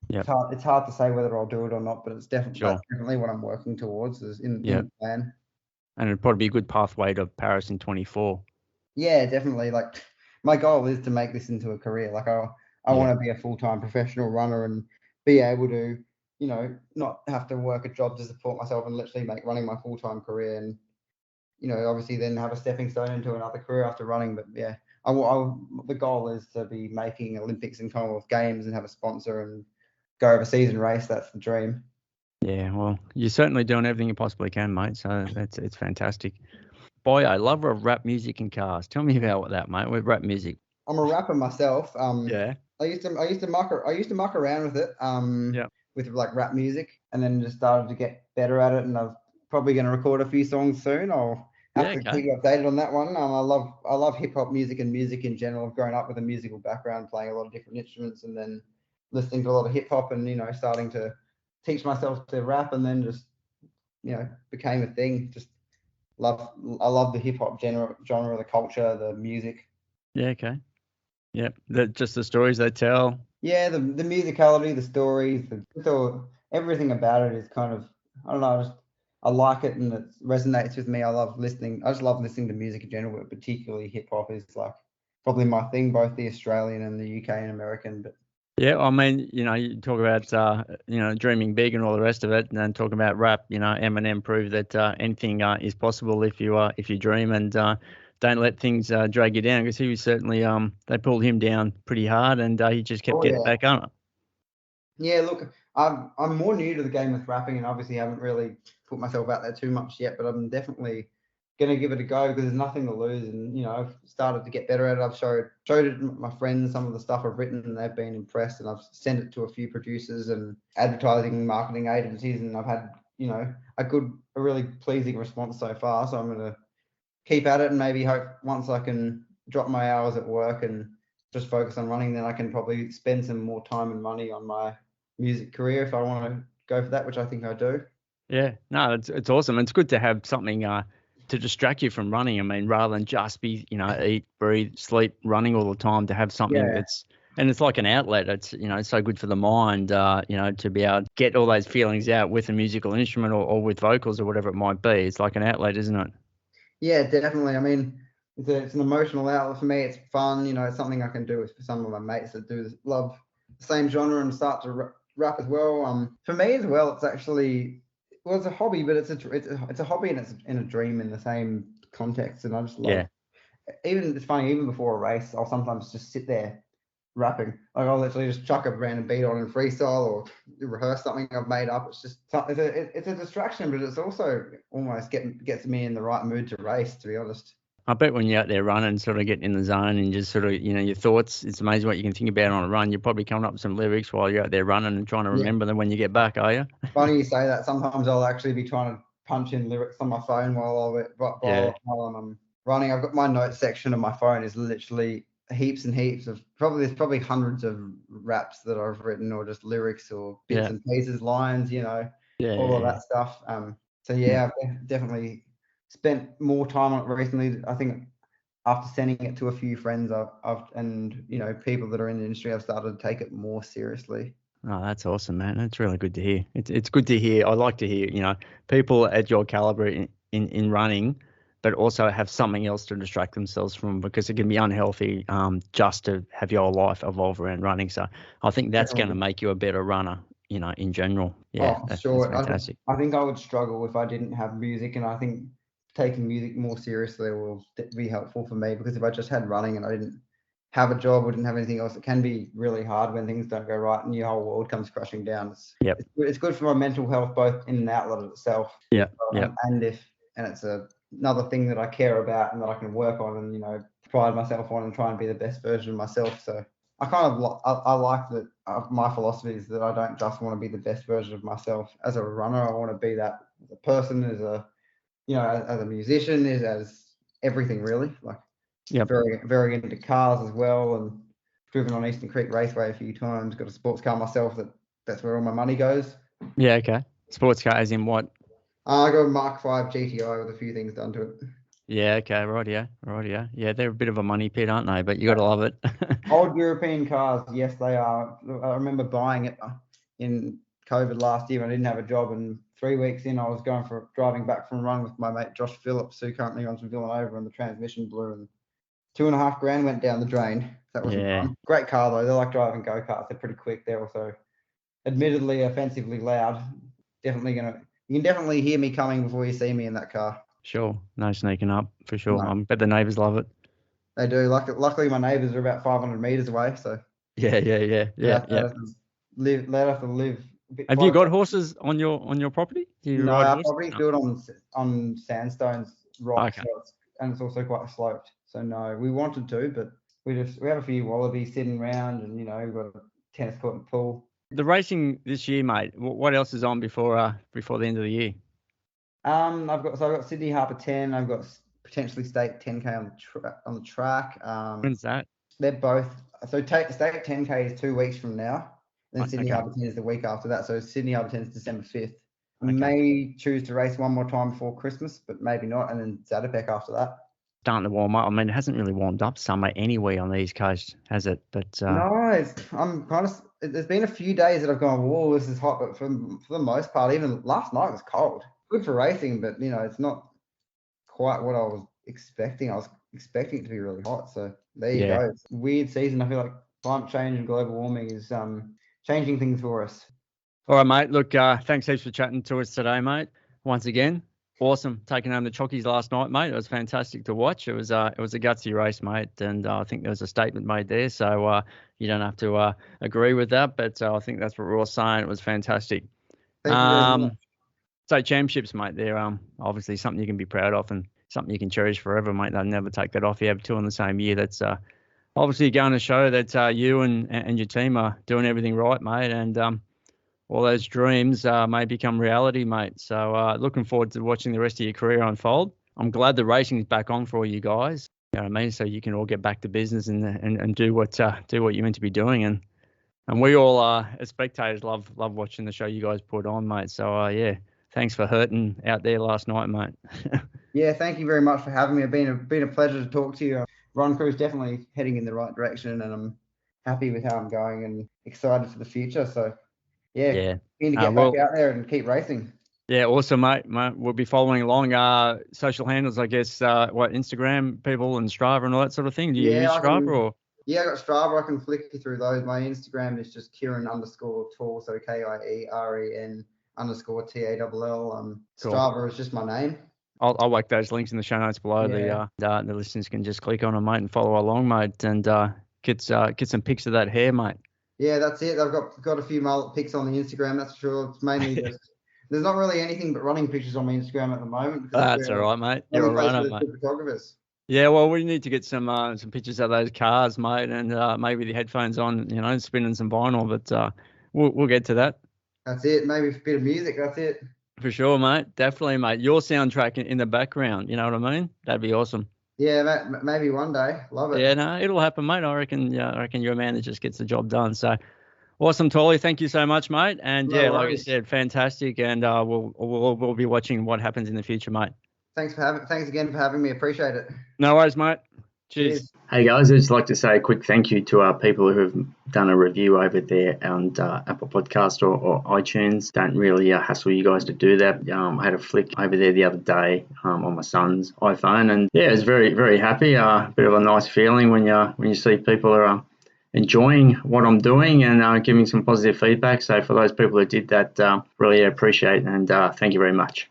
It's hard to say whether I'll do it or not, but it's definitely what I'm working towards is in the plan. And it'd probably be a good pathway to Paris in 24. Yeah, definitely. Like my goal is to make this into a career. Like I want to be a full-time professional runner and be able to, not have to work a job to support myself and literally make running my full-time career, and obviously then have a stepping stone into another career after running. But yeah, the goal is to be making Olympics and Commonwealth Games and have a sponsor and go overseas and race. That's the dream. Yeah, well, you're certainly doing everything you possibly can, mate. So it's fantastic. Boy, I love rap music and cars. Tell me about that, mate. With rap music. I'm a rapper myself. I used to muck around with it. With like rap music, and then just started to get better at it. And I'm probably going to record a few songs soon. I'll have Yeah, to okay. keep you updated on that one. I love hip hop music and music in general. I've grown up with a musical background, playing a lot of different instruments, and then listening to a lot of hip hop, and starting to teach myself to rap, and then just became a thing. Just I love the hip hop genre, the culture, the music. Yeah, okay. Yeah, just the stories they tell. Yeah, the musicality, the stories, everything about it is kind of, I don't know, I like it, and it resonates with me. I just love listening to music in general, but particularly hip hop is like probably my thing, both the Australian and the UK and American. But Yeah, I mean, you talk about, dreaming big and all the rest of it, and then talking about rap. Eminem proved that anything is possible if you dream, and don't let things drag you down, because he was certainly they pulled him down pretty hard, and he just kept oh getting yeah, back up. yeah. Look, I'm more new to the game with rapping, and obviously haven't really put myself out there too much yet. But I'm definitely gonna give it a go, because there's nothing to lose, and I've started to get better at it. I've showed it to my friends some of the stuff I've written, and they've been impressed, and I've sent it to a few producers and advertising marketing agencies, and I've had a really pleasing response so far. So I'm gonna keep at it, and maybe hope once I can drop my hours at work and just focus on running, then I can probably spend some more time and money on my music career if I want to go for that, which I think I do. Yeah, no, it's awesome. It's good to have something to distract you from running. I mean, rather than just be, eat, breathe, sleep, running all the time, to have something Yeah. that's, and it's like an outlet. It's so good for the mind, to be able to get all those feelings out with a musical instrument, or with vocals or whatever it might be. It's like an outlet, isn't it? Yeah, definitely. I mean, it's an emotional outlet for me. It's fun. It's something I can do with some of my mates that love the same genre and start to rap as well. For me as well, it's actually, well, it's a hobby, but it's a hobby, and it's in a dream in the same context. And I just love, Yeah. it's funny, even before a race, I'll sometimes just sit there rapping. Like, I'll literally just chuck a random beat on and freestyle, or rehearse something I've made up. It's just it's a distraction, but it's also almost gets me in the right mood to race, to be honest. I bet when you're out there running, sort of getting in the zone and just sort of, your thoughts, it's amazing what you can think about on a run. You're probably coming up with some lyrics while you're out there running and trying to Yeah, remember them when you get back, are you? funny you say that. Sometimes I'll actually be trying to punch in lyrics on my phone Yeah. while I'm running. I've got my notes section of my phone is literally heaps and heaps of there's probably hundreds of raps that I've written, or just lyrics or bits Yeah. and pieces, lines, Yeah. all of Yeah. that stuff. So Yeah. yeah, I've definitely spent more time on it recently. I think after sending it to a few friends, and people that are in the industry, I've started to take it more seriously. Oh, that's awesome, man. That's really good to hear. It's good to hear. I like to hear, people at your caliber in running, but also have something else to distract themselves from, because it can be unhealthy just to have your life evolve around running. So I think that's going to Definitely. make you a better runner, in general. Yeah, Oh, for that's sure. fantastic. I think I would struggle if I didn't have music, and I think taking music more seriously will be helpful for me, because if I just had running and I didn't have a job or didn't have anything else, it can be really hard when things don't go right and your whole world comes crashing down. Yep. It's good for my mental health, both in and outlet of itself. Yep. Yep. And it's another thing that I care about and that I can work on, and pride myself on, and try and be the best version of myself. So I kind of I like that. My philosophy is that I don't just want to be the best version of myself as a runner. I want to be that as a person, as a as a musician, as everything really. Like, Yep. very very into cars as well, and driven on Eastern Creek Raceway a few times. Got a sports car myself. That's where all my money goes. Yeah. Okay. Sports car as in what? I got a Mark 5 GTI with a few things done to it. Yeah. Okay. Right. Yeah. Right. Yeah. Yeah. They're a bit of a money pit, aren't they? But you got to love it. Old European cars, yes, they are. I remember buying it in COVID last year when I didn't have a job, and 3 weeks in, I was driving back from a run with my mate Josh Phillips, who currently runs from Villanova, and the transmission blew, and $2.5 grand went down the drain. That wasn't Yeah. fun. Great car though. They're like driving go-karts. They're pretty quick. They're also admittedly offensively loud. You can definitely hear me coming before you see me in that car. Sure. No sneaking up for sure. No. Bet the neighbours love it. They do. Luckily, my neighbours are about 500 meters away, so Yeah. Yeah. Yeah. Yeah. they'd Yeah. have to live a bit Have you closer. got horses on your property? Do you No, ride our horses? property's No. built on sandstones, rocks, Okay. and it's also quite sloped. So no, we wanted to, but we have a few wallabies sitting around, and we've got a tennis court and pool. The racing this year, mate. What else is on before the end of the year? I've got Sydney Harbour 10. I've got potentially state 10K on the track. When's that? They're both. So state 10K is 2 weeks from now. Then Sydney Okay. Harbour 10 is the week after that. So Sydney Harbour 10 is December 5th. Okay. May choose to race one more time before Christmas, but maybe not. And then SOPAC after that. Starting to warm up. I mean, it hasn't really warmed up summer anyway on the East Coast, has it? But no, I'm kind of. There's been a few days that I've gone, whoa, this is hot. But for the most part, even last night was cold. Good for racing, but it's not quite what I was expecting. I was expecting it to be really hot. So there you go. It's a weird season. I feel like climate change and global warming is changing things for us. All right, mate. Look, thanks heaps for chatting to us today, mate. Once again, awesome taking home the chockies last night, mate. It was fantastic to watch. It was a gutsy race, mate, and I think there was a statement made there. So you don't have to agree with that, but I think that's what we're all saying. It was fantastic. Thank you very much. So championships, mate, they're obviously something you can be proud of and something you can cherish forever, mate. They'll never take that off. You have 2 in the same year. That's obviously going to show that you and your team are doing everything right, mate, and all those dreams may become reality, mate. So looking forward to watching the rest of your career unfold. I'm glad the racing is back on for all you guys. You know what I mean? So you can all get back to business and do what you're meant to be doing. And we all as spectators love watching the show you guys put on, mate. So yeah, thanks for hurting out there last night, mate. Yeah, thank you very much for having me. It's been a pleasure to talk to you. Run Crew's definitely heading in the right direction, and I'm happy with how I'm going and excited for the future. So yeah. Keen to get back out there and keep racing. Yeah, awesome, mate. We'll be following along. Social handles, I guess, Instagram people and Strava and all that sort of thing. Do you use Strava or? Yeah, I got Strava. I can flick you through those. My Instagram is just Kieren_Tall, so KIEREN_TALL. Cool. Strava is just my name. I'll whack those links in the show notes below. The listeners can just click on them, mate, and follow along, mate, and get some pics of that hair, mate. Yeah, that's it. I've got a few mullet pics on the Instagram. That's sure. It's mainly just there's not really anything but running pictures on my Instagram at the moment. That's all right, mate. You're a runner, mate. Photographers. Yeah, well, we need to get some pictures of those cars, mate, and maybe the headphones on, spinning some vinyl. But we'll get to that. That's it. Maybe a bit of music. That's it. For sure, mate. Definitely, mate. Your soundtrack in the background. You know what I mean? That'd be awesome. Yeah, maybe one day. Love it. Yeah, no, it'll happen, mate. I reckon you're a man that just gets the job done. So awesome, Tally. Thank you so much, mate. And No like worries. I said, fantastic. And we'll be watching what happens in the future, mate. Thanks again for having me. Appreciate it. No worries, mate. Cheers. Hey guys, I'd just like to say a quick thank you to our people who have done a review over there on Apple Podcast or iTunes. Don't really hassle you guys to do that. I had a flick over there the other day on my son's iPhone, and yeah, I was very, very happy. A bit of a nice feeling when you see people are enjoying what I'm doing and giving some positive feedback. So for those people who did that, really appreciate it, and thank you very much.